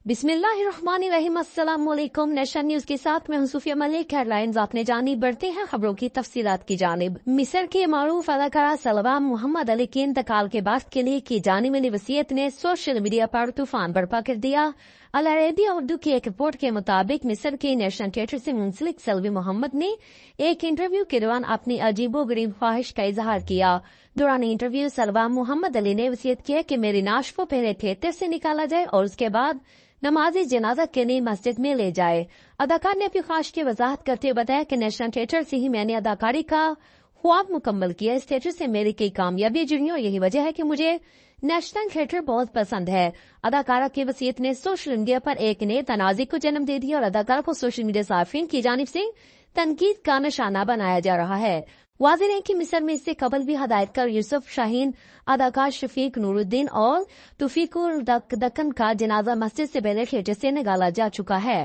बिस्मिल्लाहिर्रहमानिर्रहीम। अस्सलाम वालेकुम। नेशन न्यूज के साथ मैं हूं सूफिया मलिक। हेडलाइंस आपने जानी, बढ़ते हैं खबरों की तफसीलात की जानिब। मिस्र के मारूफ अदाकारा सलवा मोहम्मद अली के इंतकाल के बाद के लिए की जाने वाली वसीयत ने सोशल मीडिया पर तूफान बर्पा कर दिया। अल अरेबिया उर्दू की एक रिपोर्ट के मुताबिक मिस्र के नेशनल थिएटर से मुंसलिक सलवी मोहम्मद ने एक इंटरव्यू के दौरान अपनी अजीबो गरीब ख्वाहिश का इजहार किया। दौरान इंटरव्यू सलवा मोहम्मद अली ने वसीयत किया कि मेरी नाश को पहले थिएटर से निकाला जाए और उसके बाद नमाजी जनाजा के लिए मस्जिद में ले जाए। अदाकार ने अपनी ख्वाहिश की वजाहत करते हुए बताया कि नेशनल थिएटर से ही मैंने अदाकारी का ख्वाब मुकम्मल किया। इस थिएटर से मेरी कई कामयाबियां जुड़ी और यही वजह है कि मुझे नेशनल थिएटर बहुत पसंद है। अदाकारा की वसीयत ने सोशल मीडिया पर एक नए तनाज़े को जन्म दे दिया और अदाकारा को सोशल मीडिया सार्फिन की जानिब से तनकीद का निशाना बनाया जा रहा है। वाज़ेह है कि मिस्र में इससे कबल भी हदायतकार यूसुफ शाहीन, अदाकार शफीक नूरुद्दीन और तौफीकुल दक्कन का जनाजा मस्जिद से पहले थिएटर से निकाला जा चुका है।